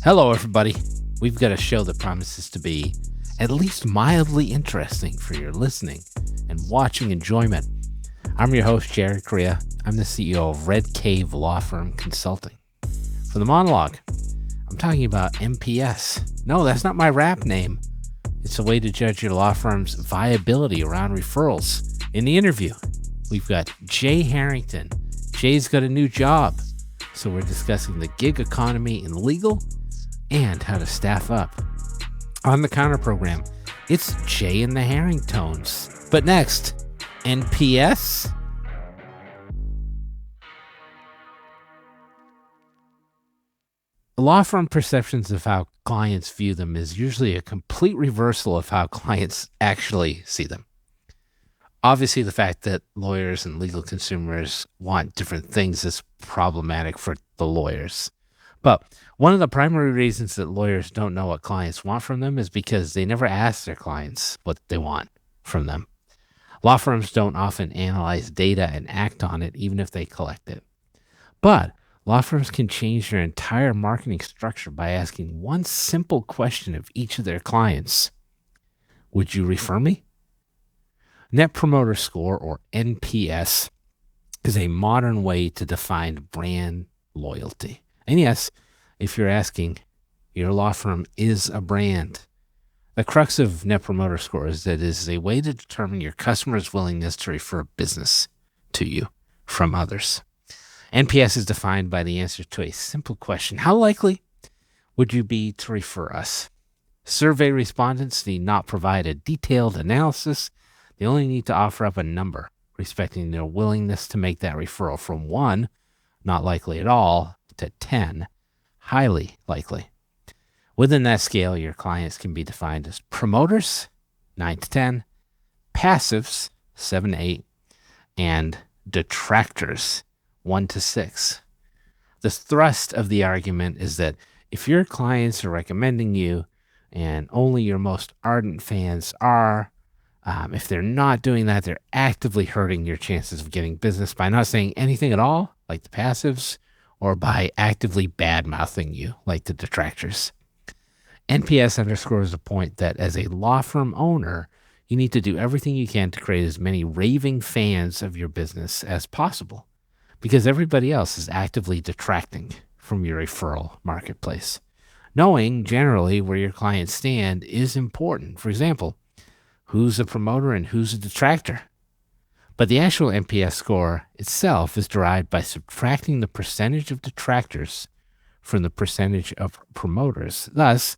Hello, everybody. We've got a show that promises to be at least mildly interesting for your listening and watching enjoyment. I'm your host, Jerry Correa. I'm the CEO of Red Cave Law Firm Consulting. For the Monologue, I'm talking about NPS. No, that's not my rap name. It's a way to judge your law firm's viability around referrals. In the interview, we've got Jay Harrington. Jay's got a new job, so we're discussing the gig economy in legal and how to staff up. On the counter program, it's Jay and the Harringtons. But next, NPS? Law firm perceptions of how clients view them is usually a complete reversal of how clients actually see them. Obviously, the fact that lawyers and legal consumers want different things is problematic for the lawyers. But one of the primary reasons that lawyers don't know what clients want from them is because they never ask their clients what they want from them. Law firms don't often analyze data and act on it, even if they collect it. But law firms can change their entire marketing structure by asking one simple question of each of their clients. Would you refer me? Net Promoter Score, or NPS, is a modern way to define brand loyalty. And yes, if you're asking, your law firm is a brand. The crux of Net Promoter Score is that it is a way to determine your customer's willingness to refer business to you from others. NPS is defined by the answer to a simple question. How likely would you be to refer us? Survey respondents need not provide a detailed analysis. They only need to offer up a number, respecting their willingness to make that referral from 1, not likely at all, to 10, highly likely. Within that scale, your clients can be defined as promoters, 9 to 10, passives, 7 to 8, and detractors, 1 to 6. The thrust of the argument is that if your clients are recommending you and only your most ardent fans are, if they're not doing that, they're actively hurting your chances of getting business by not saying anything at all, like the passives, or by actively bad-mouthing you, like the detractors. NPS underscores the point that as a law firm owner, you need to do everything you can to create as many raving fans of your business as possible, because everybody else is actively detracting from your referral marketplace. Knowing generally where your clients stand is important. For example, who's a promoter and who's a detractor? But the actual NPS score itself is derived by subtracting the percentage of detractors from the percentage of promoters. Thus,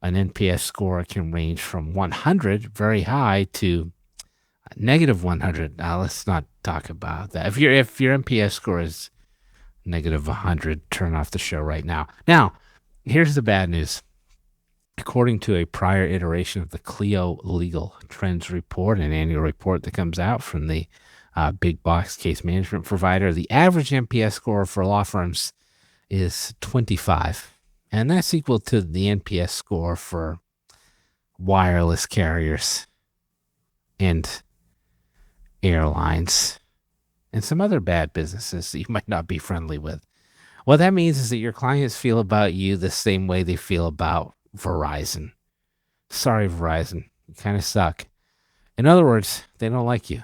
an NPS score can range from 100, very high, to negative 100. Now, let's not talk about that. If your NPS score is negative 100, turn off the show right now. Now, here's the bad news. According to a prior iteration of the Clio Legal Trends Report, an annual report that comes out from the big box case management provider, the average NPS score for law firms is 25. And that's equal to the NPS score for wireless carriers and airlines and some other bad businesses that you might not be friendly with. What that means is that your clients feel about you the same way they feel about Verizon. Sorry, Verizon. You kind of suck. In other words, they don't like you.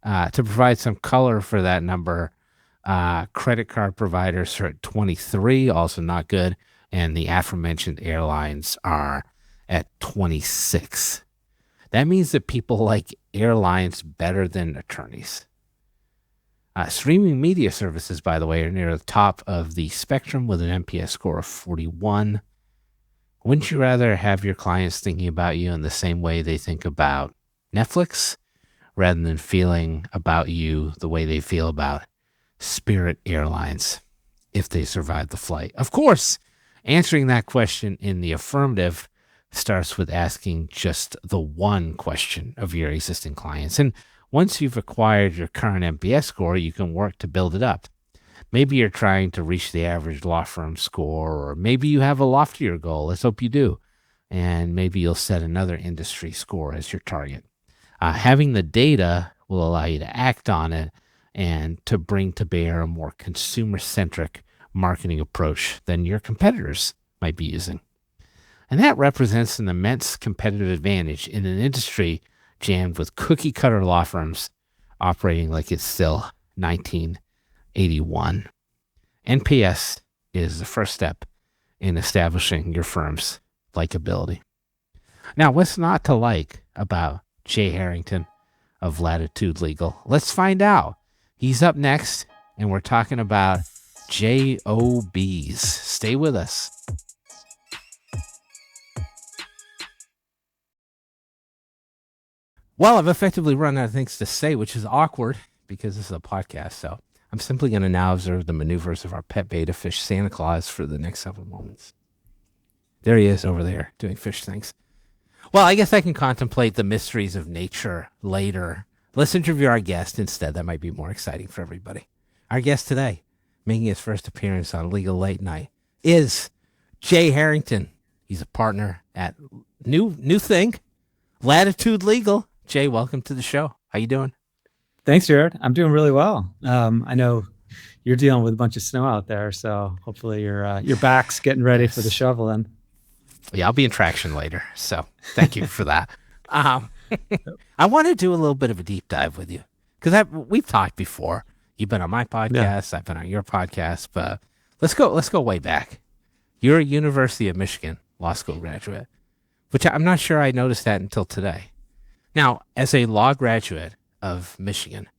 To provide some color for that number, credit card providers are at 23, also not good. And the aforementioned airlines are at 26. That means that people like airlines better than attorneys. Streaming media services, by the way, are near the top of the spectrum with an NPS score of 41. Wouldn't you rather have your clients thinking about you in the same way they think about Netflix, rather than feeling about you the way they feel about Spirit Airlines if they survive the flight? Of course, answering that question in the affirmative starts with asking just the one question of your existing clients. And once you've acquired your current NPS score, you can work to build it up. Maybe you're trying to reach the average law firm score, or maybe you have a loftier goal. Let's hope you do. And maybe you'll set another industry score as your target. Having the data will allow you to act on it and to bring to bear a more consumer-centric marketing approach than your competitors might be using. And that represents an immense competitive advantage in an industry jammed with cookie-cutter law firms operating like it's still 1981. NPS is the first step in establishing your firm's likability. Now, what's not to like about Jay Harrington of Latitude Legal? Let's find out. He's up next, and we're talking about JOBs. Stay with us. Well, I've effectively run out of things to say, which is awkward because this is a podcast. So I'm simply going to now observe the maneuvers of our pet beta fish, Santa Claus, for the next several moments. There he is over there doing fish things. Well, I guess I can contemplate the mysteries of nature later. Let's interview our guest instead. That might be more exciting for everybody. Our guest today, making his first appearance on Legal Late Night, is Jay Harrington. He's a partner at new thing, Latitude Legal. Jay, welcome to the show. How you doing? Thanks, Jared. I'm doing really well. I know you're dealing with a bunch of snow out there, so hopefully your back's getting ready for the shoveling. Yeah, I'll be in traction later, so thank you for that. I want to do a little bit of a deep dive with you because we've talked before. You've been on my podcast, I've been on your podcast, but let's go way back. You're a University of Michigan law school graduate, which I'm not sure I noticed that until today. Now, as a law graduate of Michigan,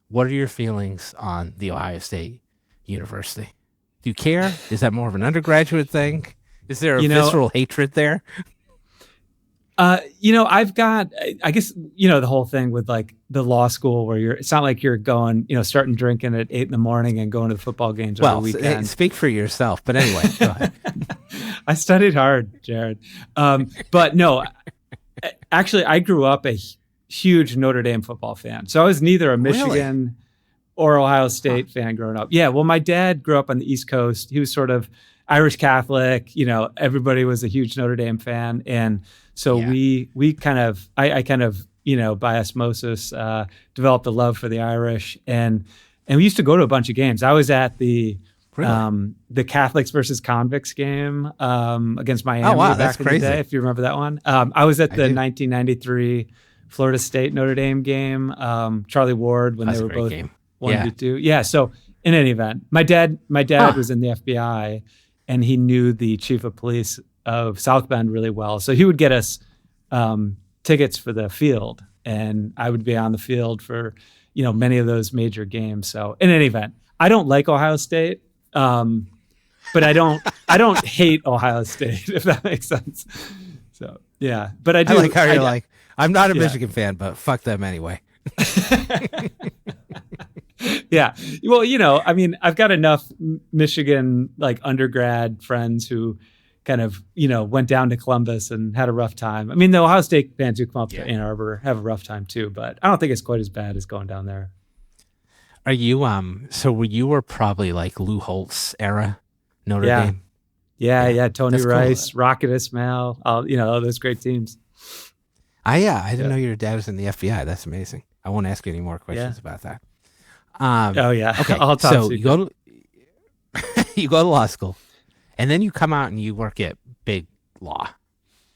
what are your feelings on the Ohio State University? Do you care? Is that more of an undergraduate thing? Is there a visceral hatred there? I've got, I guess, the whole thing with like the law school where it's not like you're going, starting drinking at 8 a.m. and going to the football games on the weekend. Speak for yourself. But anyway, go ahead. I studied hard, Jared. But no, actually, I grew up a huge Notre Dame football fan. So I was neither a Michigan or Ohio State fan growing up. Yeah, well, my dad grew up on the East Coast. He was sort of Irish Catholic. Everybody was a huge Notre Dame fan. And so we kind of, I kind of, by osmosis, developed a love for the Irish. And we used to go to a bunch of games. I was at the Catholics versus Convicts game against Miami back in the day, if you remember that one. I was at the 1993 Florida State Notre Dame game, Charlie Ward, when they were both 1-2. Yeah. So in any event, my dad was in the FBI, and he knew the chief of police of South Bend really well. So he would get us tickets for the field, and I would be on the field for many of those major games. So in any event, I don't like Ohio State. But I don't hate Ohio State, if that makes sense. So yeah, but I do. I like how you're like, I'm not a Michigan fan, but fuck them anyway. Yeah. Well, I've got enough Michigan like undergrad friends who kind of, went down to Columbus and had a rough time. I mean, the Ohio State fans who come up to Ann Arbor have a rough time too, but I don't think it's quite as bad as going down there. Are you so you were probably like Lou Holtz era Notre Dame? Yeah. Tony Rice, cool. Rocket Ismail, all those great teams. I didn't know your dad was in the FBI. That's amazing. I won't ask you any more questions about that. Okay. I'll talk so you go to law school, and then you come out and you work at big law.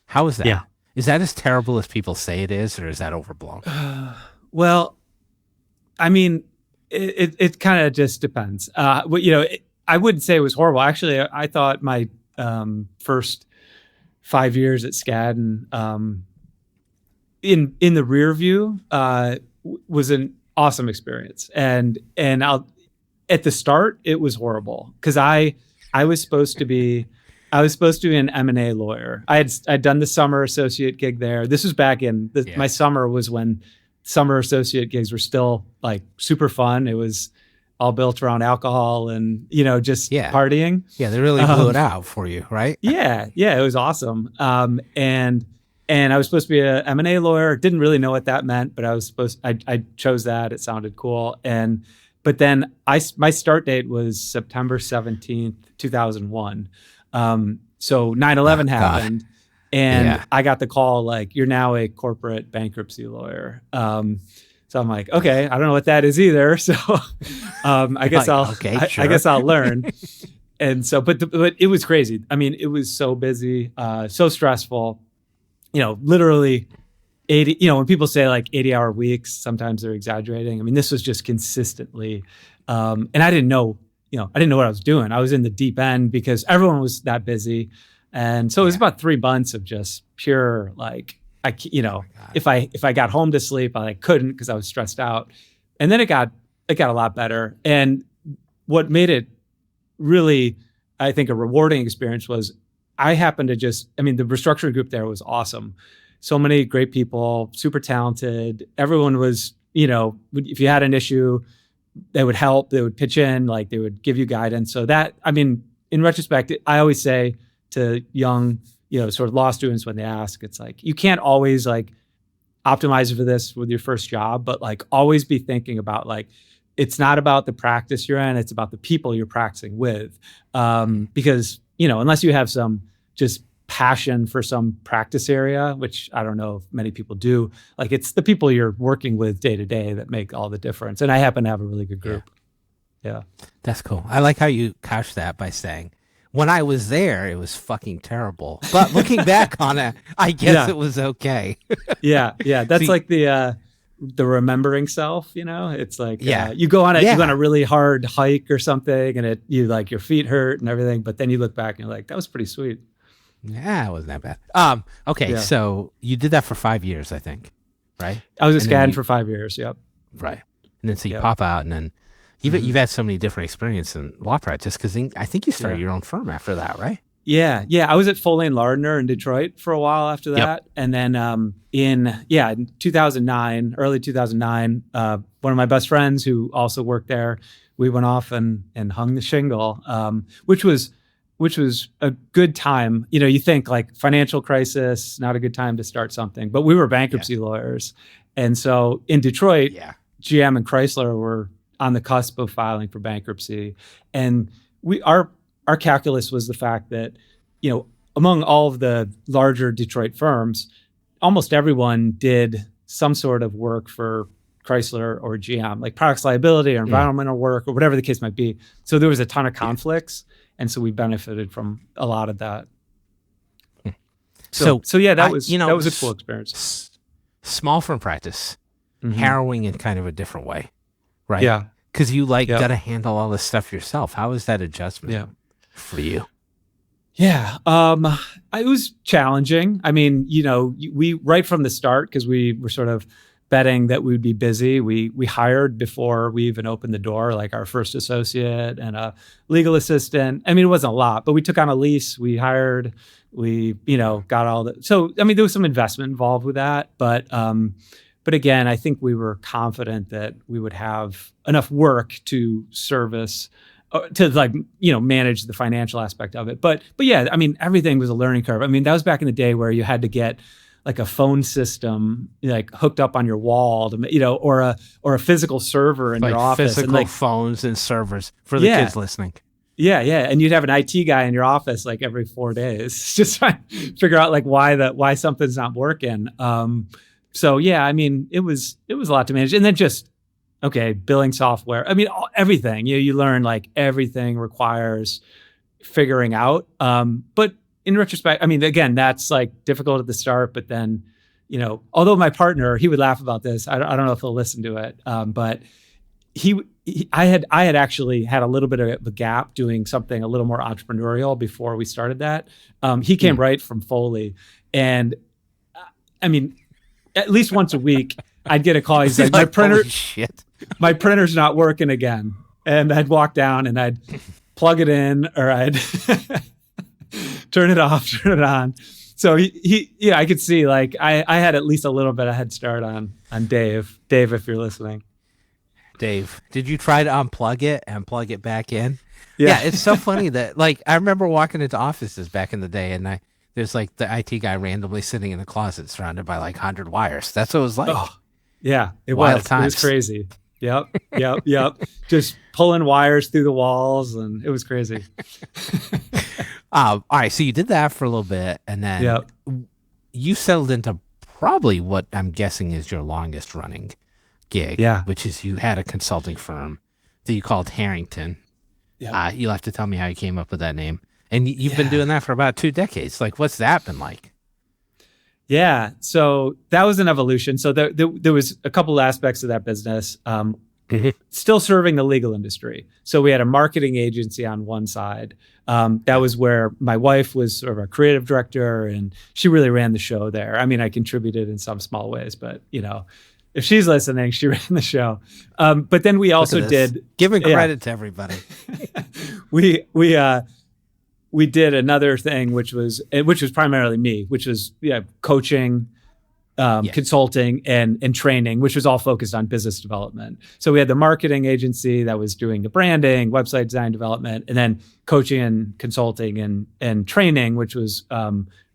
How is that? Yeah. Is that as terrible as people say it is, or is that overblown? Well, I mean, it kind of just depends. I wouldn't say it was horrible. Actually, I thought my first 5 years at Skadden in the rear view was an awesome experience. And at the start, it was horrible because I was supposed to be an M&A lawyer. I'd done the summer associate gig there. This was back in my summer was when summer associate gigs were still like super fun. It was all built around alcohol and, just partying. Yeah. They really blew it out for you, right? Yeah. It was awesome. And I was supposed to be a M&A lawyer. Didn't really know what that meant, but I chose that. It sounded cool. But then my start date was September 17th, 2001. So 9/11 happened. And I got the call, like, you're now a corporate bankruptcy lawyer. So I'm like, okay, I don't know what that is either. So I guess I guess I'll learn. And so, but it was crazy. I mean, it was so busy, so stressful, literally 80, when people say like 80-hour weeks, sometimes they're exaggerating. I mean, this was just consistently. And I didn't know what I was doing. I was in the deep end because everyone was that busy. And so it was about 3 months of just pure, like, if I got home to sleep, I couldn't because I was stressed out. And then it got a lot better. And what made it really, I think, a rewarding experience was I happened to the restructuring group there was awesome. So many great people, super talented. Everyone was, if you had an issue, they would help, they would pitch in, like they would give you guidance. So that, in retrospect, I always say to young, sort of law students when they ask, it's like, you can't always like optimize for this with your first job, but like always be thinking about like, it's not about the practice you're in, it's about the people you're practicing with. Because, unless you have some just passion for some practice area, which I don't know if many people do, like it's the people you're working with day to day that make all the difference. And I happen to have a really good group. Yeah. That's cool. I like how you couch that by saying, when I was there, it was fucking terrible. But looking back on it, I guess it was okay. Yeah. That's like the remembering self, it's like, you go on a really hard hike or something and your feet hurt and everything, but then you look back and you're like, that was pretty sweet. Yeah, it wasn't that bad. Okay. So you did that for 5 years, I think, right? I was at Skadden for 5 years. Yep. Right. And then so you pop out and then you've had so many different experiences in law practice because I think you started your own firm after that, right? Yeah. I was at Foley & Lardner in Detroit for a while after that. And then in 2009, early 2009, one of my best friends who also worked there, we went off and hung the shingle, which was a good time. You think like financial crisis, not a good time to start something, but we were bankruptcy lawyers. And so in Detroit, GM and Chrysler were on the cusp of filing for bankruptcy. And our calculus was the fact that, among all of the larger Detroit firms, almost everyone did some sort of work for Chrysler or GM, like products liability or environmental work or whatever the case might be. So there was a ton of conflicts. And so we benefited from a lot of that. So that was a cool experience. Small firm practice, harrowing in kind of a different way, right? Yeah. Because you got to handle all this stuff yourself. How was that adjustment for you? Yeah, it was challenging. We right from the start, because we were sort of betting that we would be busy. We hired before we even opened the door, like our first associate and a legal assistant. It wasn't a lot, but we took on a lease. We hired. We got all the. So there was some investment involved with that, but again, I think we were confident that we would have enough work to service. To manage the financial aspect of it. But yeah, everything was a learning curve. That was back in the day where you had to get like a phone system like hooked up on your wall to, or a physical server in your office. Physical phones and servers for the kids listening. Yeah. And you'd have an IT guy in your office like every 4 days, just trying to figure out like why something's not working. So yeah, it was a lot to manage. And then just, billing software. Everything. You learn like everything requires figuring out. But in retrospect, again, that's like difficult at the start. But then, although my partner, he would laugh about this. I don't know if he'll listen to it. But I had actually had a little bit of a gap doing something a little more entrepreneurial before we started that. He came right from Foley, and at least once a week, I'd get a call. He's like, my printer's not working again. And I'd walk down and I'd plug it in, or I'd turn it off, turn it on. So I could see like I had at least a little bit of head start on Dave. Dave, if you're listening. Dave, did you try to unplug it and plug it back in? Yeah, it's so funny that like I remember walking into offices back in the day and there's like the IT guy randomly sitting in a closet surrounded by like 100 wires. That's what it was like. Oh, yeah, it Wild was. times. It was crazy. Yep. Just pulling wires through the walls, and it was crazy. All right, so you did that for a little bit, and then you settled into probably what I'm guessing is your longest running gig, which is you had a consulting firm that you called Harrington. Yeah. You'll have to tell me how you came up with that name. And you've been doing that for about 2 decades. Like, what's that been like? Yeah. So that was an evolution. So there was a couple aspects of that business. Still serving the legal industry. So we had a marketing agency on one side. That was where my wife was sort of a creative director, and she really ran the show there. I mean, I contributed in some small ways, but if she's listening, she ran the show. But then we also did giving credit to everybody. We did another thing, which was primarily me, which was coaching, consulting, and training, which was all focused on business development. So we had the marketing agency that was doing the branding, website design development, and then coaching and consulting and training, which was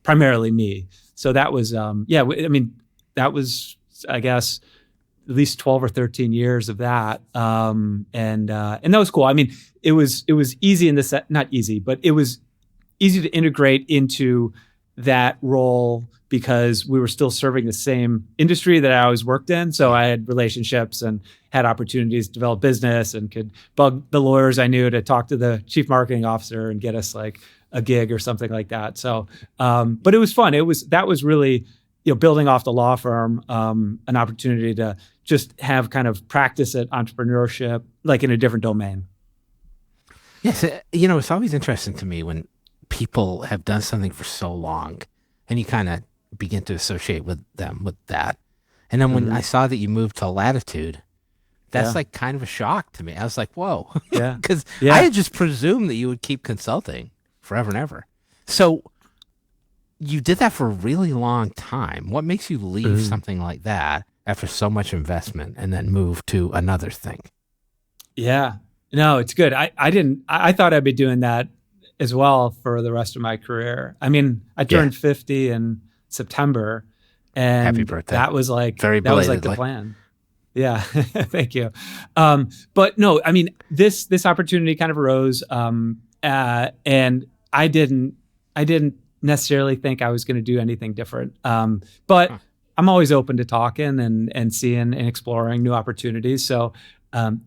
primarily me. So that was that was, I guess, at least 12 or 13 years of that. And that was cool. I mean, it was easy in the set, not easy, but it was easy to integrate into that role because we were still serving the same industry that I always worked in. So I had relationships and had opportunities to develop business and could bug the lawyers I knew to talk to the chief marketing officer and get us like a gig or something like that. So, but it was fun. That was really, building off the law firm, an opportunity to just have kind of practice at entrepreneurship, like in a different domain. Yes. It's always interesting to me when people have done something for so long and you kind of begin to associate with them with that. And then when I saw that you moved to Latitude, that's like kind of a shock to me. I was like, whoa. Yeah. Because I had just presumed that you would keep consulting forever and ever. So you did that for a really long time. What makes you leave something like that after so much investment and then move to another thing? Yeah. No, it's good. I thought I'd be doing that as well for the rest of my career. I mean, I turned 50 in September, and happy birthday. That was like very that was like the plan. Yeah, thank you. But no, I mean, this opportunity kind of arose, and I didn't necessarily think I was going to do anything different. But I'm always open to talking and seeing and exploring new opportunities. So.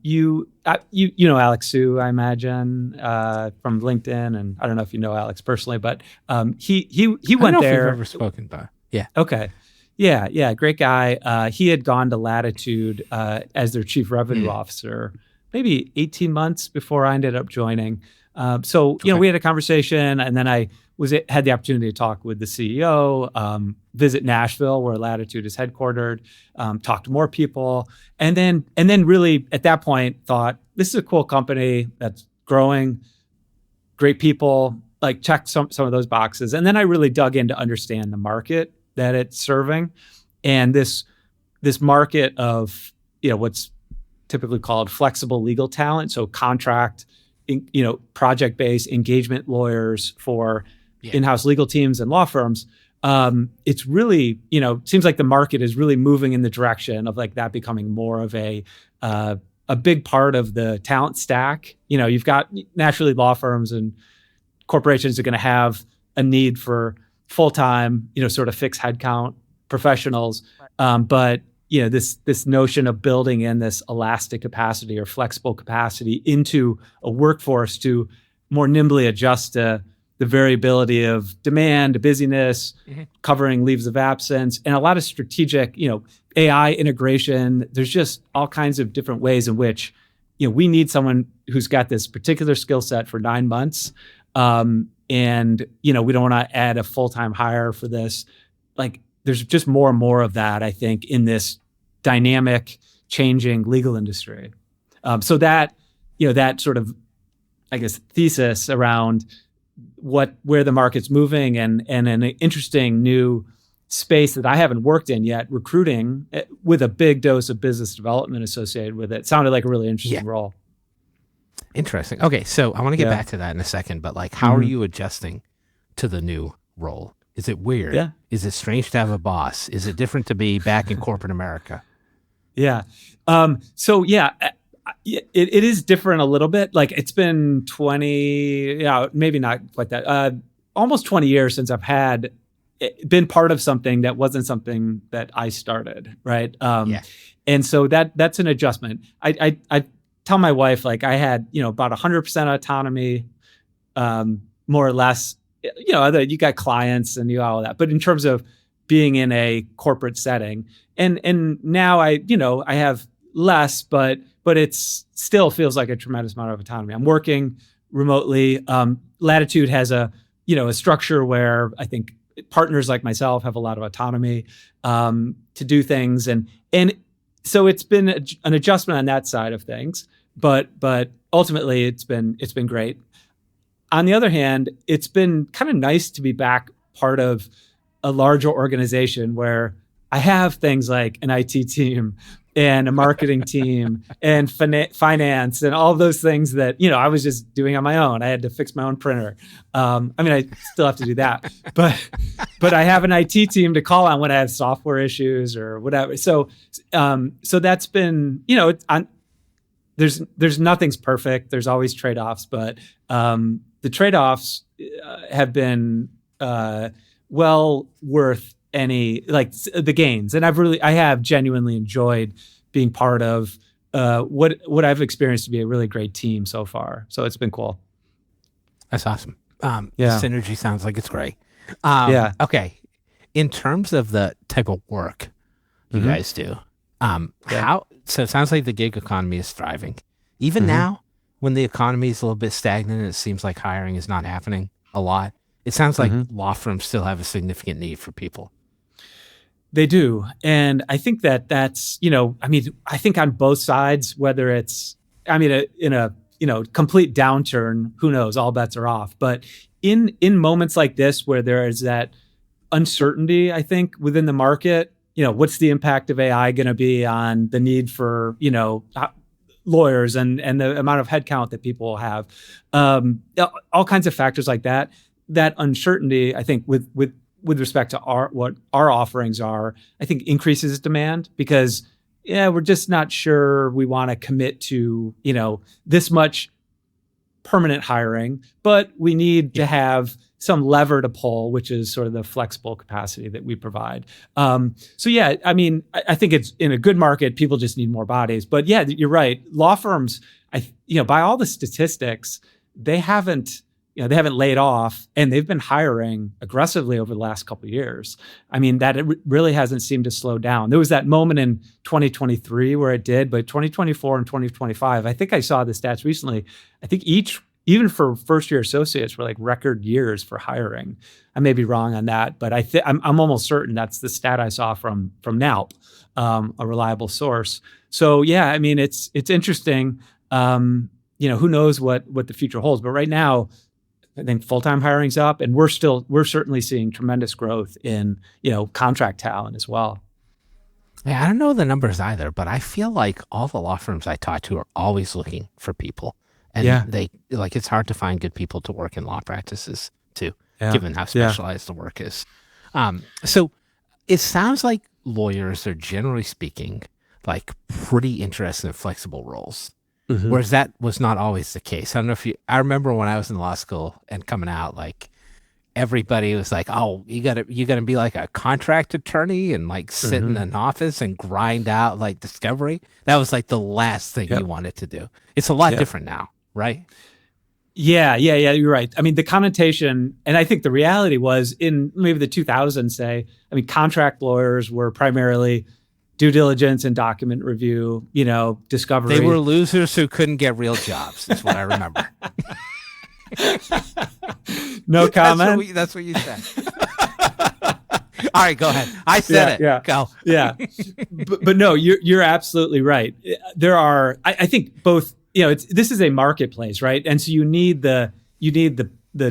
You know Alex Sue, I imagine, from LinkedIn, and I don't know if you know Alex personally, but he went there. If we've ever spoken, but yeah. Okay. Yeah, great guy. He had gone to Latitude as their chief revenue officer, maybe 18 months before I ended up joining. So we had a conversation, and then I had the opportunity to talk with the CEO, visit Nashville, where Latitude is headquartered, talk to more people, and then really at that point thought, this is a cool company that's growing, great people, like check some of those boxes. And then I really dug in to understand the market that it's serving, and this market of what's typically called flexible legal talent, so contract, project-based engagement lawyers for in-house legal teams and law firms. It's really, seems like the market is really moving in the direction of like that becoming more of a big part of the talent stack. You've got naturally law firms and corporations are going to have a need for full-time, sort of fixed headcount professionals. But this notion of building in this elastic capacity or flexible capacity into a workforce to more nimbly adjust to the variability of demand, busyness, covering leaves of absence, and a lot of strategic, AI integration. There's just all kinds of different ways in which, we need someone who's got this particular skill set for 9 months. And, we don't want to add a full-time hire for this. Like, there's just more and more of that, I think, in this dynamic, changing legal industry. So that, that sort of, I guess, thesis around where the market's moving and an interesting new space that I haven't worked in yet, recruiting with a big dose of business development associated with it. Sounded like a really interesting role. Interesting. Okay, so I want to get back to that in a second, but like, how are you adjusting to the new role? Is it weird? Yeah. Is it strange to have a boss? Is it different to be back in corporate America? Yeah. It is different a little bit. Like, it's been 20, maybe not quite that, almost 20 years since I've been part of something that wasn't something that I started, right? And so that's an adjustment. I tell my wife, like, I had, about 100% autonomy, more or less. You got clients and you all that, but in terms of being in a corporate setting, and now I have less, but it's still feels like a tremendous amount of autonomy. I'm working remotely. Latitude has a structure where I think partners like myself have a lot of autonomy to do things, and so it's been an adjustment on that side of things, but ultimately it's been great. On the other hand, it's been kind of nice to be back part of a larger organization where I have things like an IT team and a marketing team and finance and all of those things that, I was just doing on my own. I had to fix my own printer. I still have to do that, but I have an IT team to call on when I have software issues or whatever. So that's been, there's nothing's perfect. There's always trade-offs, but the trade-offs have been well worth the gains. And I have genuinely enjoyed being part of what I've experienced to be a really great team so far. So it's been cool. That's awesome. Synergy sounds like it's great. Okay. In terms of the type of work you guys do, so it sounds like the gig economy is thriving. Even now, when the economy is a little bit stagnant and it seems like hiring is not happening a lot, it sounds like law firms still have a significant need for people. They do. And I think that's, I think on both sides, whether it's, in a complete downturn, who knows, all bets are off. But in moments like this, where there is that uncertainty, I think, within the market, what's the impact of AI going to be on the need for, lawyers and the amount of headcount that people will have, all kinds of factors like that. That uncertainty, I think, with respect to what our offerings are, I think increases demand because, we're just not sure we want to commit to, this much permanent hiring, but we need to have some lever to pull, which is sort of the flexible capacity that we provide. I think it's in a good market, people just need more bodies. But yeah, you're right. Law firms, by all the statistics, they haven't laid off, and they've been hiring aggressively over the last couple of years. It really hasn't seemed to slow down. There was that moment in 2023 where it did, but 2024 and 2025, I think I saw the stats recently. I think even for first-year associates, were like record years for hiring. I may be wrong on that, but I'm almost certain that's the stat I saw from NALP, a reliable source. So yeah, it's interesting. Who knows what the future holds? But right now, I think full-time hiring's up, and we're certainly seeing tremendous growth in contract talent as well. Yeah, I don't know the numbers either, but I feel like all the law firms I talk to are always looking for people. And it's hard to find good people to work in law practices too, given how specialized the work is. So it sounds like lawyers are, generally speaking, like pretty interested in flexible roles, whereas that was not always the case. I don't know I remember when I was in law school and coming out, like everybody was like, "Oh, you gotta be like a contract attorney and like sit in an office and grind out like discovery." That was like the last thing you wanted to do. It's a lot different now. Right? Yeah, you're right. The connotation, and I think the reality was in maybe the 2000s, contract lawyers were primarily due diligence and document review, discovery. They were losers who couldn't get real jobs, is what I remember. No comment. That's what you said. All right, go ahead. I said it. Yeah. Go. Yeah. but no, you're absolutely right. There are, I think both, this is a marketplace, right? And so you need the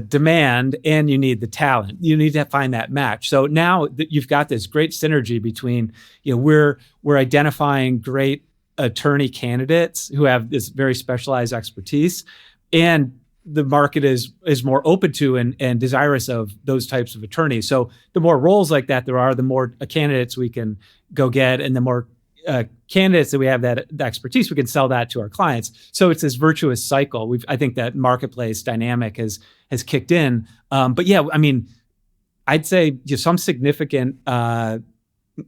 demand and you need the talent. You need to find that match. So now that you've got this great synergy between, we're identifying great attorney candidates who have this very specialized expertise, and the market is more open to and desirous of those types of attorneys. So the more roles like that there are, the more candidates we can go get, and the more candidates that we have that expertise, we can sell that to our clients. So it's this virtuous cycle. I think that marketplace dynamic has kicked in. But yeah, I'd say some significant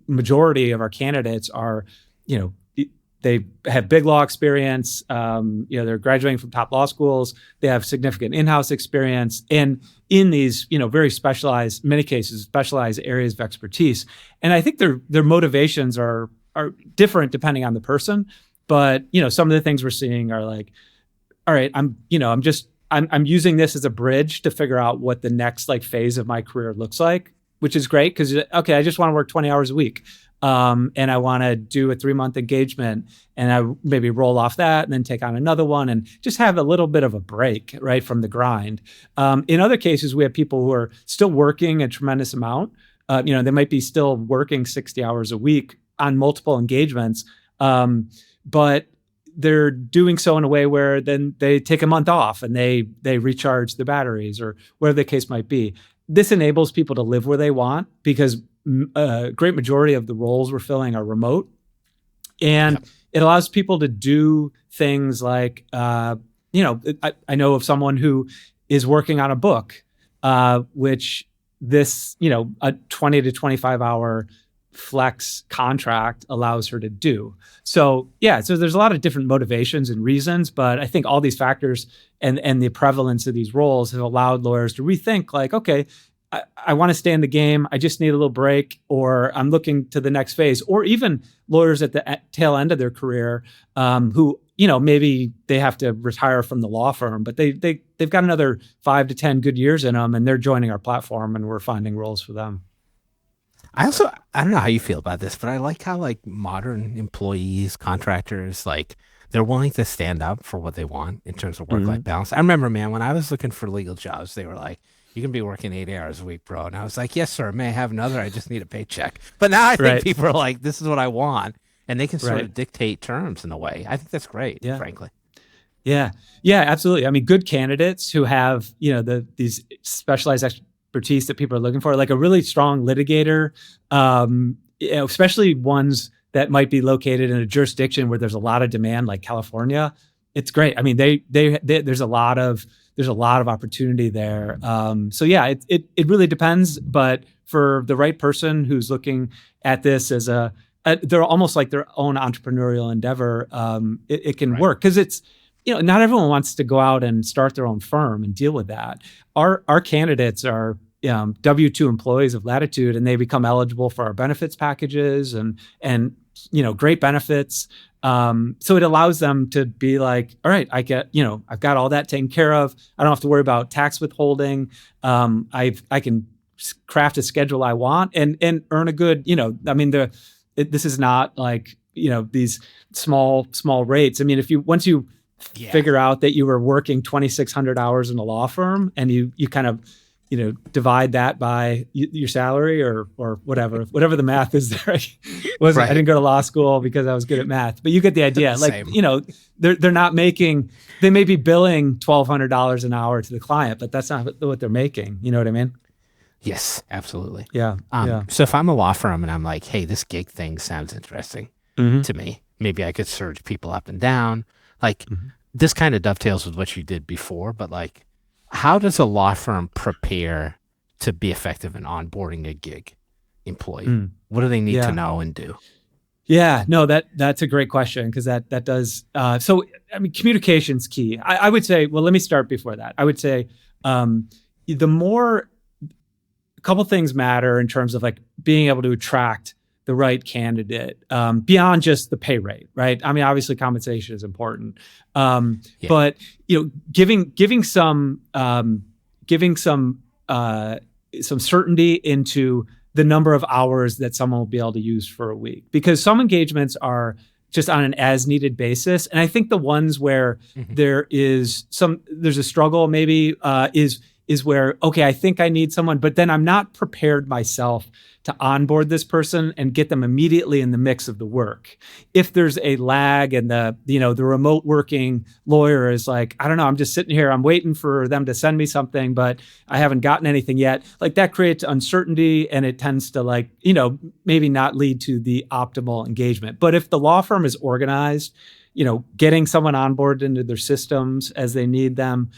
majority of our candidates are, they have big law experience. They're graduating from top law schools. They have significant in-house experience, and in these, very specialized, many cases, specialized areas of expertise. And I think their motivations are different depending on the person. But some of the things we're seeing are like, all right, I'm using this as a bridge to figure out what the next phase of my career looks like, which is great because okay, I just want to work 20 hours a week. And I want to do a 3-month engagement, and I maybe roll off that and then take on another one and just have a little bit of a break, right, from the grind. In other cases, we have people who are still working a tremendous amount. They might be still working 60 hours a week on multiple engagements, but they're doing so in a way where then they take a month off and they recharge the batteries or whatever the case might be. This enables people to live where they want because a great majority of the roles we're filling are remote. And it allows people to do things like, I know of someone who is working on a book, which this, a 20 to 25 hour flex contract allows her to do. So there's a lot of different motivations and reasons, but I think all these factors and the prevalence of these roles have allowed lawyers to rethink okay, I want to stay in the game. I just need a little break, or I'm looking to the next phase, or even lawyers at the tail end of their career who, maybe they have to retire from the law firm, but they've got another 5 to 10 good years in them, and they're joining our platform, and we're finding roles for them. I don't know how you feel about this, but I like how modern employees, contractors, they're willing to stand up for what they want in terms of work-life balance. I remember, man, when I was looking for legal jobs, they were like, you can be working 80 hours a week, bro. And I was like, yes, sir. May I have another? I just need a paycheck. But now I think people are like, this is what I want. And they can sort of dictate terms in a way. I think that's great, frankly. Yeah, absolutely. I mean, good candidates who have, these specialized expertise that people are looking for, like a really strong litigator, especially ones that might be located in a jurisdiction where there's a lot of demand, like California. It's great. I mean, there's a lot of opportunity there. It really depends. But for the right person who's looking at this as they're almost like their own entrepreneurial endeavor, it can work because it's, not everyone wants to go out and start their own firm and deal with that. Our candidates are W-2 employees of Latitude, and they become eligible for our benefits packages and great benefits. So it allows them to be like, all right, I've got all that taken care of. I don't have to worry about tax withholding. I can craft a schedule I want and earn a good, this is not like, these small rates. I mean, once you figure out that you were working 2,600 hours in a law firm and you kind of, divide that by your salary or whatever the math is there. I didn't go to law school because I was good at math, but you get the idea. They're not making, they may be billing $1,200 an hour to the client, but that's not what they're making. You know what I mean? Yes, absolutely. Yeah. So if I'm a law firm and I'm like, hey, this gig thing sounds interesting to me, maybe I could surge people up and down. This kind of dovetails with what you did before, but how does a law firm prepare to be effective in onboarding a gig employee? What do they need to know and do? Yeah, no, that's a great question because that does. So, I mean, communication's key. I would say, well, let me start before that. I would say a couple things matter in terms of being able to attract the right candidate beyond just the pay rate, right? I mean, obviously compensation is important, but giving some certainty into the number of hours that someone will be able to use for a week, because some engagements are just on an as needed basis, and I think the ones where there's a struggle maybe is where, okay, I think I need someone, but then I'm not prepared myself to onboard this person and get them immediately in the mix of the work. If there's a lag and the remote working lawyer is like, I don't know, I'm just sitting here, I'm waiting for them to send me something, but I haven't gotten anything yet. That creates uncertainty, and it tends to maybe not lead to the optimal engagement. But if the law firm is organized getting someone on board into their systems as they need them,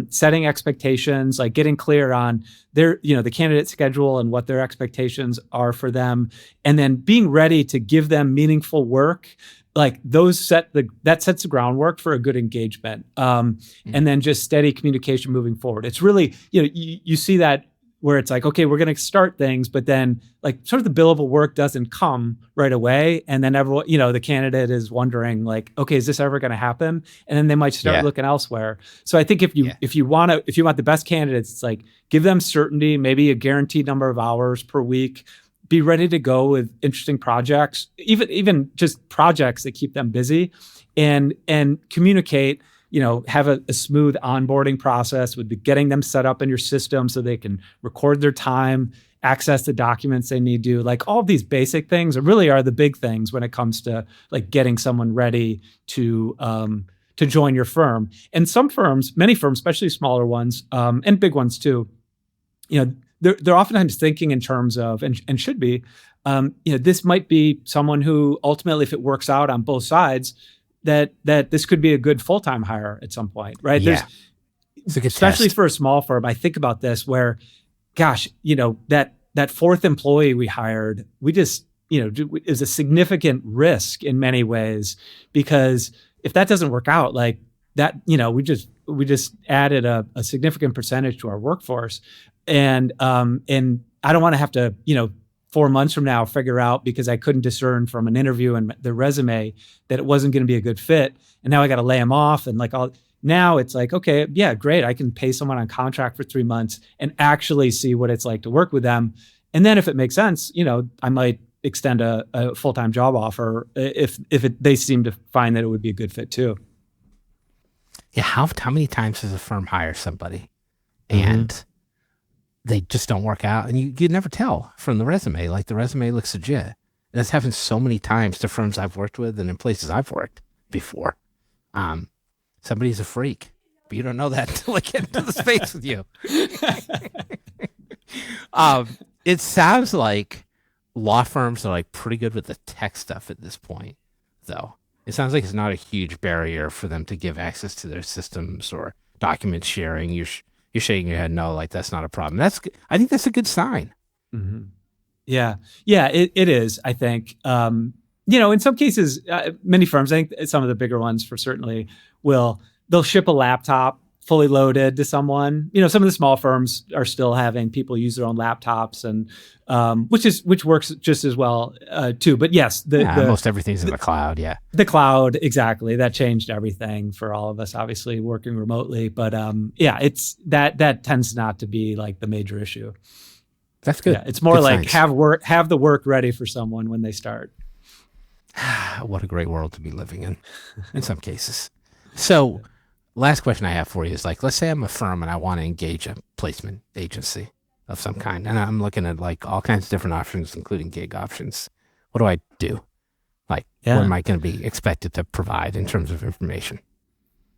setting expectations, like getting clear on the candidate schedule and what their expectations are for them, and then being ready to give them meaningful work. Like that sets the groundwork for a good engagement, and then just steady communication moving forward. It's really, you see that where it's like, okay, we're going to start things, but then like sort of the billable work doesn't come right away. And then everyone, the candidate is wondering like, okay, is this ever going to happen? And then they might start looking elsewhere. So I think if you want the best candidates, it's like, give them certainty, maybe a guaranteed number of hours per week, be ready to go with interesting projects, even just projects that keep them busy, and communicate, have a smooth onboarding process with getting them set up in your system so they can record their time, access the documents they need to. Like all of these basic things really are the big things when it comes to like getting someone ready to join your firm. And some firms, many firms, especially smaller ones, and big ones too, they're oftentimes thinking in terms of, and should be, this might be someone who ultimately, if it works out on both sides, that this could be a good full-time hire at some point, right? Yeah. It's a good especially test. For a small firm, I think about this where, gosh, that fourth employee we hired, we just, is a significant risk in many ways, because if that doesn't work out, like that, we just added a significant percentage to our workforce. And I don't want to have to, 4 months from now, figure out because I couldn't discern from an interview and the resume that it wasn't going to be a good fit. And now I got to lay them off. And now it's like, okay, yeah, great. I can pay someone on contract for 3 months and actually see what it's like to work with them. And then if it makes sense, I might extend a full-time job offer if they seem to find that it would be a good fit too. Yeah. How many times does a firm hire somebody and they just don't work out, and you never tell from the resume. Like the resume looks legit. And that's happened so many times to firms I've worked with and in places I've worked before. Somebody's a freak, but you don't know that until they get into the space with you. It sounds like law firms are like pretty good with the tech stuff at this point, though. It sounds like it's not a huge barrier for them to give access to their systems or document sharing. You're shaking your head no, like that's not a problem. I think that's a good sign. Mm-hmm. Yeah, it is. I think in some cases, many firms, I think some of the bigger ones for certainly they'll ship a laptop fully loaded to someone. Some of the small firms are still having people use their own laptops, and which works just as well too. But yes, most everything's in the cloud. Yeah, the cloud, exactly. That changed everything for all of us, obviously working remotely. But it's that tends not to be like the major issue. That's good. Yeah, it's more good like signs. have the work ready for someone when they start. What a great world to be living in some cases. So last question I have for you is like, let's say I'm a firm and I want to engage a placement agency of some kind, and I'm looking at like all kinds of different options, including gig options. What do I do? Like, what am I going to be expected to provide in terms of information?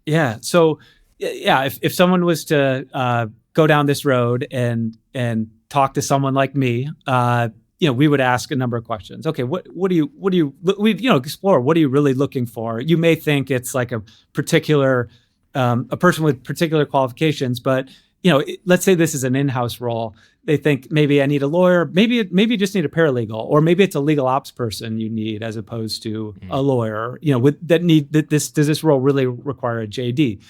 Yeah. So, if someone was to go down this road and talk to someone like me, we would ask a number of questions. Okay, we explore. What are you really looking for? You may think it's like a particular a person with particular qualifications, but let's say this is an in-house role. They think maybe I need a lawyer, maybe you just need a paralegal, or maybe it's a legal ops person you need as opposed to a lawyer. Does this role really require a JD?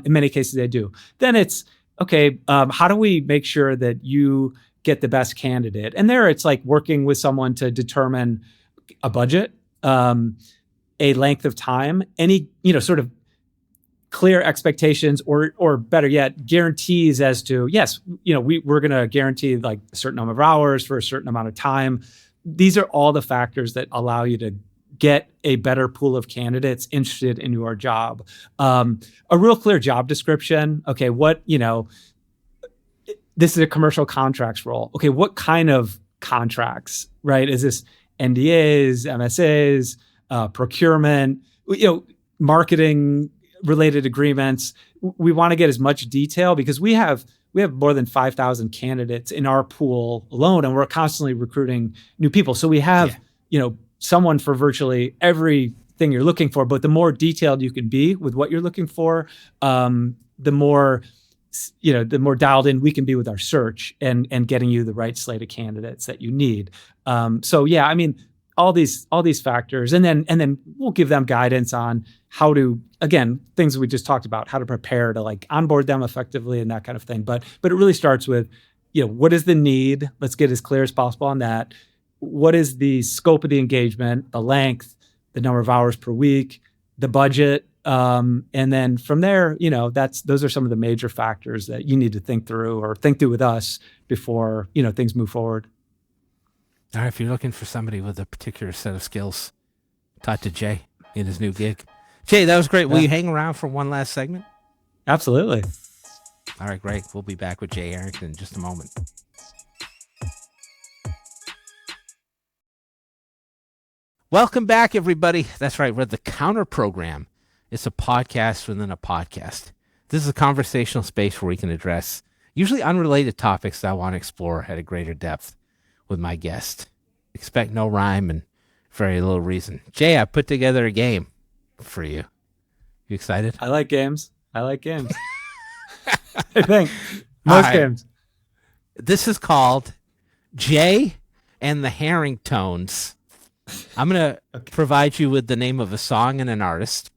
In many cases, they do. Then it's okay. How do we make sure that you get the best candidate? And there, it's like working with someone to determine a budget, a length of time, any sort of clear expectations, or better yet, guarantees as to, yes, we're going to guarantee like a certain number of hours for a certain amount of time. These are all the factors that allow you to get a better pool of candidates interested in your job. A real clear job description. Okay, this is a commercial contracts role. Okay, what kind of contracts, right? Is this NDAs, MSAs, procurement, marketing related agreements? We want to get as much detail because we have more than 5,000 candidates in our pool alone, and we're constantly recruiting new people. So we have, someone for virtually every thing you're looking for. But the more detailed you can be with what you're looking for, the more dialed in we can be with our search and getting you the right slate of candidates that you need. So yeah, I mean, all these factors, and then we'll give them guidance on how to, again, things we just talked about, how to prepare to like onboard them effectively and that kind of thing. But it really starts with, what is the need? Let's get as clear as possible on that. What is the scope of the engagement, the length, the number of hours per week, the budget, and then from there, those are some of the major factors that you need to think through with us before things move forward. All right, if you're looking for somebody with a particular set of skills, talk to Jay in his new gig. Jay, that was great. Will you hang around for one last segment? Absolutely. All right, great. We'll be back with Jay Harrington in just a moment. Welcome back, everybody. That's right. We're the Counter Program. It's a podcast within a podcast. This is a conversational space where we can address usually unrelated topics that I want to explore at a greater depth with my guest. Expect no rhyme and very little reason. Jay, I put together a game for you. You excited? I like games. I think most games. This is called Jay and the Harringtons. I'm going to provide you with the name of a song and an artist,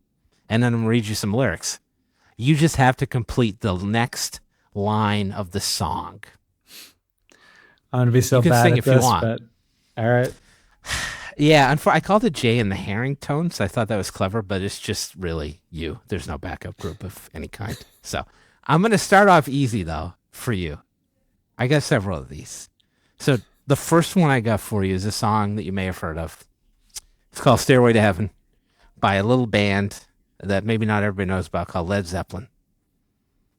and then I'm going to read you some lyrics. You just have to complete the next line of the song. I'm going to be so bad at this, if you want. But all right. Yeah, I called it Jay and the Harringtons. I thought that was clever, but it's just really you. There's no backup group of any kind. So I'm going to start off easy, though, for you. I got several of these. So the first one I got for you is a song that you may have heard of. It's called Stairway to Heaven by a little band that maybe not everybody knows about called Led Zeppelin.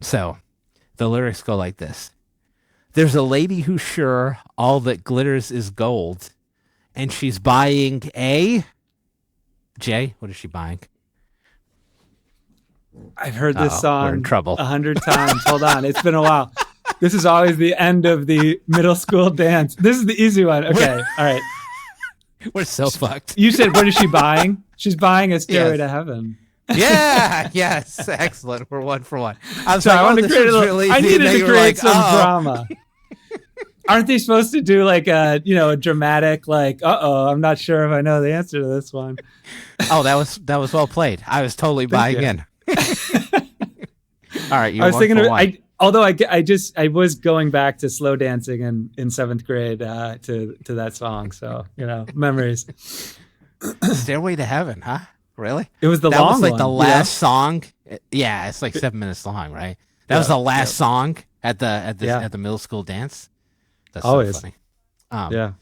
So the lyrics go like this. There's a lady who's sure all that glitters is gold, and she's buying a... Jay, what is she buying? I've heard this song we're in trouble. 100 times. Hold on. It's been a while. This is always the end of the middle school dance. This is the easy one. Okay. All right. We're so fucked. You said, what is she buying? She's buying a Stairway to Heaven. Yeah. Yes. Excellent. We're 1 for 1. I'm sorry. I needed to create some drama. Aren't they supposed to do like a dramatic, like, I'm not sure if I know the answer to this one. Oh, that was well played. I was totally buying in. All right. I was thinking I was going back to slow dancing in 7th grade to that song. So, memories. Stairway to Heaven, huh? Really? It was the long one. That was like the last song. Yeah, it's like 7 minutes long, right? That was the last song at the middle school dance. That's so funny. Yeah.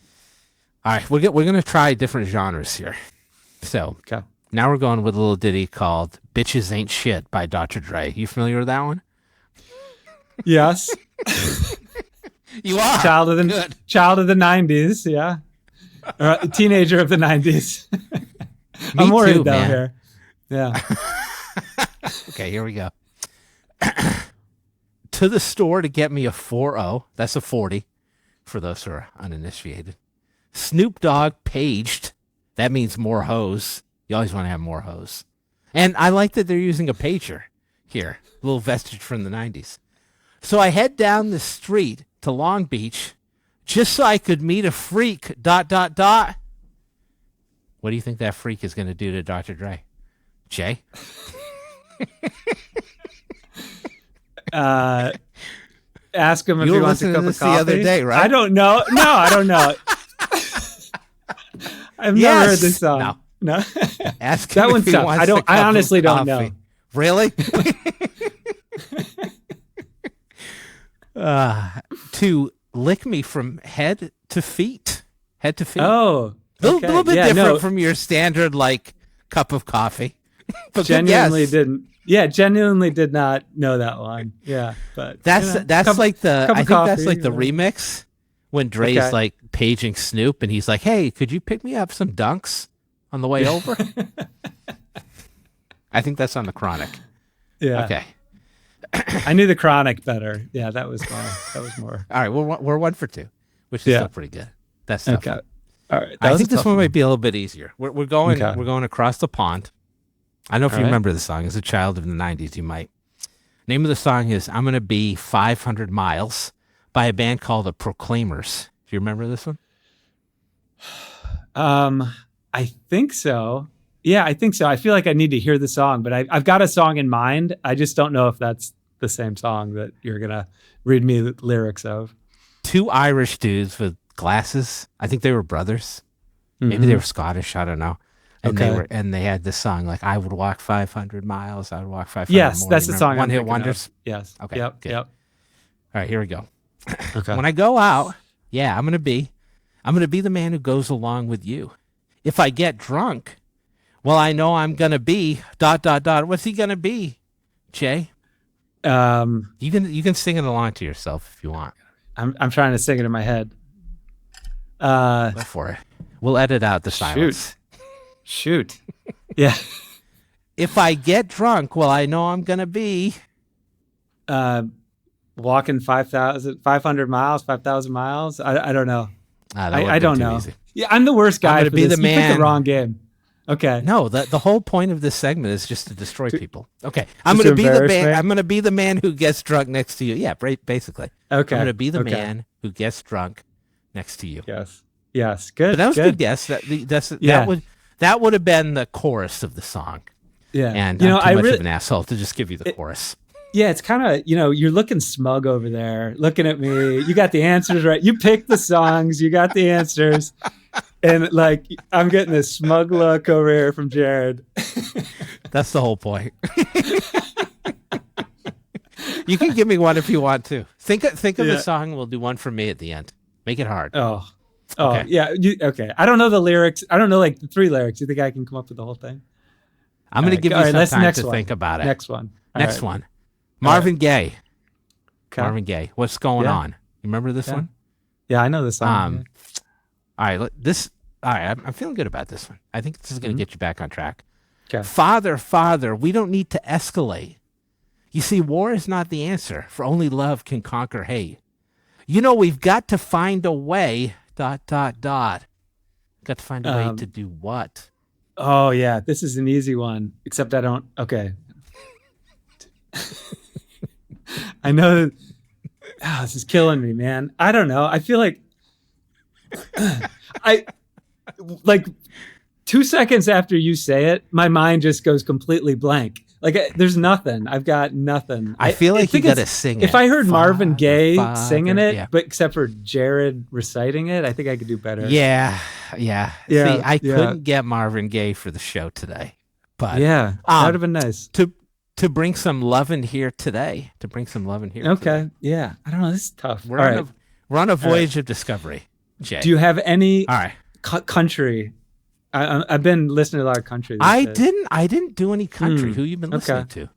All right, we're gonna try different genres here. So now we're going with a little ditty called "Bitches Ain't Shit" by Dr. Dre. You familiar with that one? Yes. You are child of the 90s. Yeah, or a teenager of the 90s. I'm worried too, though man. Here. Yeah. Okay, here we go. To the store to get me a 4-0. That's a 40 for those who are uninitiated. Snoop Dogg paged. That means more hoes. You always want to have more hoes. And I like that they're using a pager here. A little vestige from the 90s. So I head down the street to Long Beach just so I could meet a freak, ... What do you think that freak is going to do to Dr. Dre? Jay? Ask him if he wants a cup of coffee. The other day, right? I don't know. No, I don't know. I've never heard this song. No. Ask him if he wants a cup I honestly of don't coffee. know. Really? To lick me from head to feet. Oh, okay. A little bit different from your standard like cup of coffee. Genuinely didn't. Yeah, genuinely did not know that one. Yeah, but that's like the I think that's like the remix when Dre's like paging Snoop and he's like, "Hey, could you pick me up some dunks on the way over?" I think that's on the Chronic. Yeah. Okay. I knew the Chronic better. Yeah, that was more. All right, we're 1 for 2, which is still pretty good. That's tough. Okay. All right. I think this one might be a little bit easier. We're going across the pond. I don't know if you remember the song. As a child of the 90s, you might. Name of the song is I'm Gonna Be 500 Miles by a band called the Proclaimers. Do you remember this one? I think so. Yeah, I think so. I feel like I need to hear the song, but I've got a song in mind. I just don't know if that's the same song that you're going to read me the lyrics of. Two Irish dudes with glasses. I think they were brothers. Maybe they were Scottish. I don't know. And they had this song like I would walk 500 miles. I would walk 500 Yes, more. that's the song. One Hit Wonders. Yes. Okay. Yep. Good. All right, here we go. Okay. When I go out, I'm gonna be the man who goes along with you. If I get drunk, well, I know I'm gonna be ... What's he gonna be, Jay? You can sing it along to yourself if you want. I'm trying to sing it in my head. Go for it. We'll edit out the silence. Shoot. Yeah. If I get drunk, well, I know I'm gonna be walking 500 miles, 5,000 miles. I don't know. I don't know. Easy. Yeah, I'm the worst guy to be the man. You picked the wrong game. Okay. No, the whole point of this segment is just to destroy people. Okay. I'm gonna be the man. I'm gonna be the man who gets drunk next to you. Yeah, basically. Okay. I'm gonna be the man who gets drunk next to you. Yes. Good. But that was a good guess. That would have been the chorus of the song. Yeah. And I'm too much of an asshole to just give you the chorus. Yeah, it's kind of, you're looking smug over there, looking at me. You got the answers right. You picked the songs. You got the answers. And like, I'm getting this smug look over here from Jared. That's the whole point. You can give me one if you want to. Think of the song. We'll do one for me at the end. Make it hard. Okay. Yeah. Okay. I don't know the lyrics. I don't know like the 3 lyrics. You think I can come up with the whole thing? I'm going to give you some time to think about it. Next one. Next one. Marvin Gaye. Okay. Marvin Gaye. What's going on? You remember this one? Yeah, I know this song. All right. I'm feeling good about this one. I think this is going to get you back on track. Okay. Father, we don't need to escalate. You see, war is not the answer, for only love can conquer hate. We've got to find a way, ... Got to find a way to do what? Oh, yeah. This is an easy one, except I don't. Okay. I know. This is killing me, man. I don't know. I feel like I like 2 seconds after you say it, my mind just goes completely blank. Like there's nothing. I've got nothing. I feel like you got to sing it. If I heard Marvin Gaye singing it, but except for Jared reciting it, I think I could do better. Yeah. See, I couldn't get Marvin Gaye for the show today, but that would have been nice to bring some love in here today. Okay. Yeah. I don't know. This is tough. We're on a voyage of discovery. Jay, do you have any country? I've been listening to a lot of country. I didn't do any country. Who you been listening to?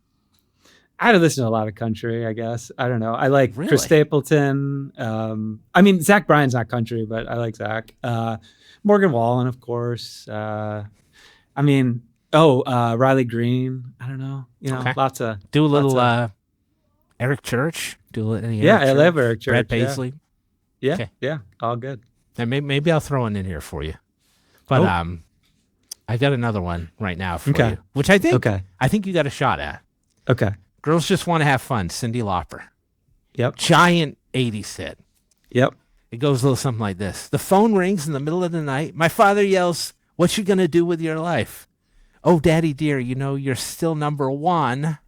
I listen to a lot of country, I guess. I don't know. I like Chris Stapleton. I mean, Zach Bryan's not country, but I like Zach. Morgan Wallen, of course. Riley Green. I don't know. Lots of... Do a little Eric Church. I love Eric Church. Brad Paisley. Yeah. Okay. Yeah. All good. And maybe I'll throw one in here for you. But I got another one right now for you, which I think you got a shot at. Okay. Girls Just Want to Have Fun, Cyndi Lauper. Yep. Giant 80s hit. Yep. It goes a little something like this. The phone rings in the middle of the night. My father yells, "What you gonna do with your life?" "Oh, Daddy dear, you're still number one, ...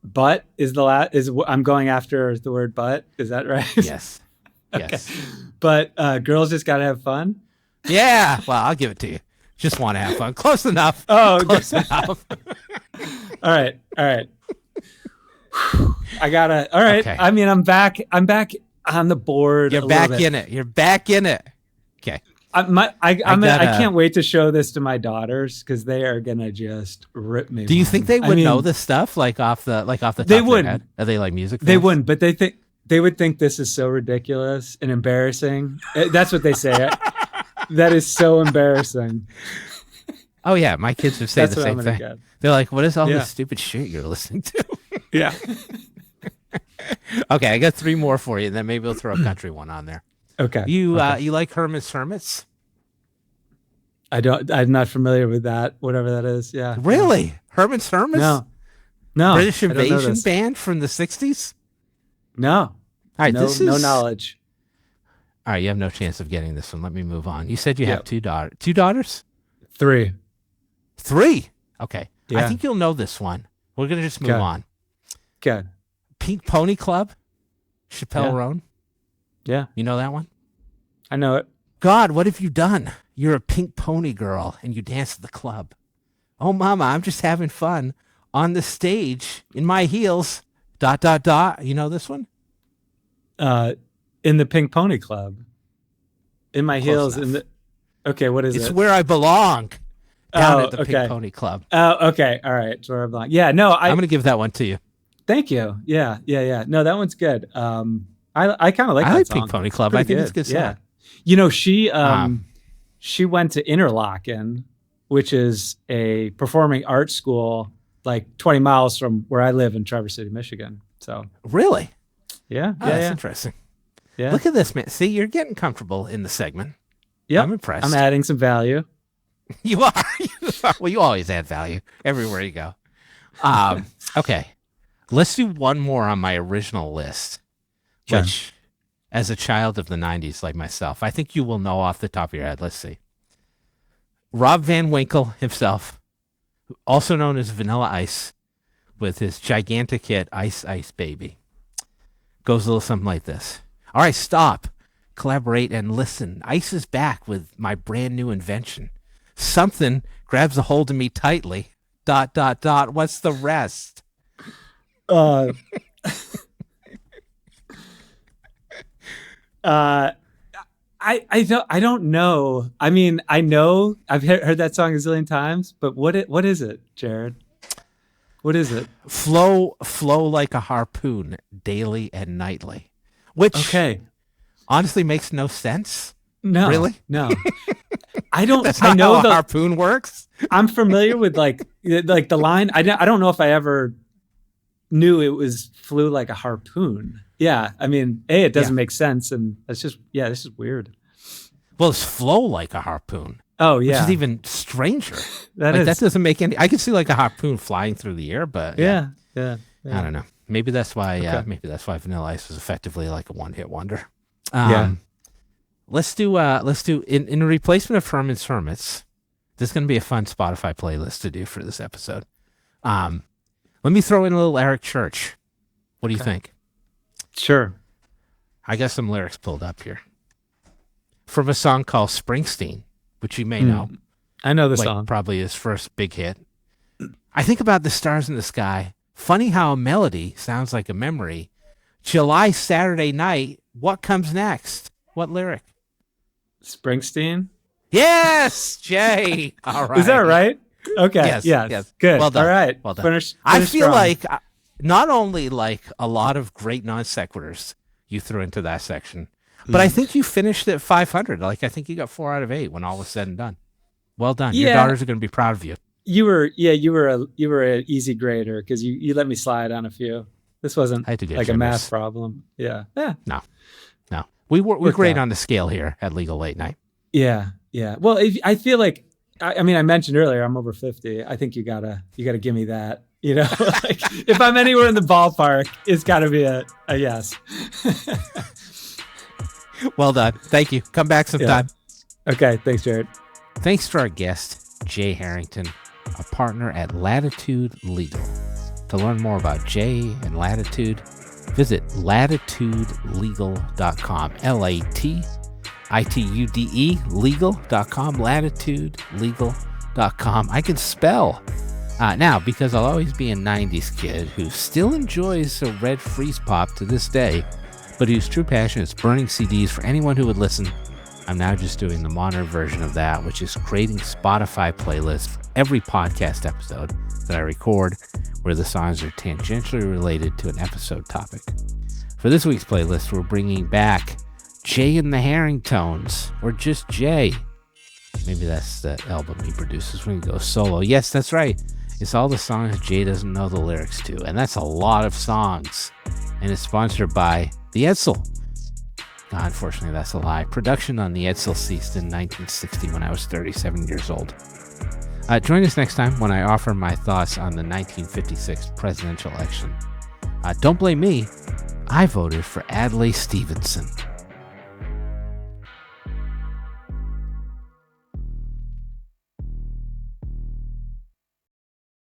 But is I'm going after the word but. Is that right? Yes. Okay. Yes. But girls just gotta have fun. Yeah. Well, I'll give it to you. Just want to have fun. Close enough. Oh, close enough. All right. I gotta. All right. Okay. I mean, I'm back on the board. You're back in it. You're back in it. Okay. I can't wait to show this to my daughters because they are gonna just rip me. Do you think they would know this stuff like off the top they of wouldn't. Their head? Are they like music fans? They wouldn't, but they would think this is so ridiculous and embarrassing. That's what they say. That is so embarrassing. Oh yeah, my kids would say the same thing. They're like, "What is all this stupid shit you're listening to?" Yeah. Okay. I got 3 more for you, and then maybe we'll throw a country one on there. Okay. You like Herman's Hermits? I'm not familiar with that, whatever that is. Yeah. Really? Herman's Hermits? No. British invasion band from the 60s? No. All right, no knowledge. All right, you have no chance of getting this one. Let me move on. You said you have 2 daughters. 2 daughters? 3. 3? Okay. Yeah. I think you'll know this one. We're going to just move on. Okay. Pink Pony Club? Chappelle Roan? Yeah. You know that one? I know it. God, what have you done? You're a pink pony girl, and you dance at the club. Oh, mama, I'm just having fun on the stage in my heels. ... You know this one? In the Pink Pony Club. In my heels. Enough. Okay, what is it? It's where I belong. Down at the Pink Pony Club. Oh, okay. All right. It's where I belong. Yeah, no, I'm going to give that one to you. Thank you. Yeah. No, that one's good. I kind of like that I like song. Pink Pony Club. I think it's a good song. Yeah. You know, she went to Interlochen, which is a performing arts school like 20 miles from where I live in Traverse City, Michigan. So really? Yeah. That's interesting. Yeah. Look at this, man. See, you're getting comfortable in the segment. Yeah. I'm impressed. I'm adding some value. You are. Well, you always add value everywhere you go. Okay. Let's do one more on my original list, which, as a child of the 90s like myself, I think you will know off the top of your head. Let's see. Rob Van Winkle himself, also known as Vanilla Ice, with his gigantic hit, Ice Ice Baby. Goes a little something like this. All right, stop, collaborate, and listen. Ice is back with my brand new invention. Something grabs a hold of me tightly. ... What's the rest? I don't know. I mean, I know I've heard that song a zillion times, but what is it, Jared? What is it? Flow like a harpoon daily and nightly. Which honestly makes no sense. No. Really? No. I don't That's not I know how the a harpoon works. I'm familiar with like the line. I don't know if I ever knew it was flew like a harpoon. Yeah. I mean, it doesn't make sense, and that's just this is weird. Well, it's flow like a harpoon. Oh yeah. Which is even stranger. That doesn't make any. I can see like a harpoon flying through the air, but yeah. I don't know. Maybe that's why. Maybe that's why Vanilla Ice was effectively like a one-hit wonder. Let's do in replacement of Herman's Hermits. This is going to be a fun Spotify playlist to do for this episode. Let me throw in a little Eric Church. What do you think? Sure. I got some lyrics pulled up here from a song called Springsteen, which you may know. I know the song. Probably his first big hit. I think about the stars in the sky. Funny how a melody sounds like a memory. July Saturday night. What comes next? What lyric? Springsteen? Yes, Jay. All right. Is that right? Okay. Yes. Good. Well done. All right. Well done. Finish I feel strong. like not only like a lot of great non sequiturs you threw into that section, but I think you finished at 500. Like I think you got 4 out of 8 when all was said and done. Well done. Your daughters are going to be proud of you. You were an easy grader because you let me slide on a few. This wasn't like generous. a math problem. Yeah. No. We're great on the scale here at Legal Late Night. Yeah. Well, I feel like I mean I mentioned earlier I'm over 50. I think you gotta give me that. You know, like, if I'm anywhere in the ballpark, it's got to be a yes. Well done. Thank you. Come back sometime. Yeah. Okay. Thanks, Jared. Thanks to our guest, Jay Harrington, a partner at Latitude Legal. To learn more about Jay and Latitude, visit latitudelegal.com. LATITUDE legal.com. latitudelegal.com. I can spell. Now, because I'll always be a 90s kid who still enjoys a red freeze pop to this day, but whose true passion is burning CDs for anyone who would listen, I'm now just doing the modern version of that, which is creating Spotify playlists for every podcast episode that I record where the songs are tangentially related to an episode topic. For this week's playlist, we're bringing back Jay and the Harringtons, or just Jay. Maybe that's the album he produces when he goes solo. Yes, that's right. It's all the songs Jay doesn't know the lyrics to, and that's a lot of songs. and is sponsored by the Edsel. Unfortunately, that's a lie. Production on the Edsel ceased in 1960 when I was 37 years old. Join us next time when I offer my thoughts on the 1956 presidential election. Don't blame me. I voted for Adlai Stevenson.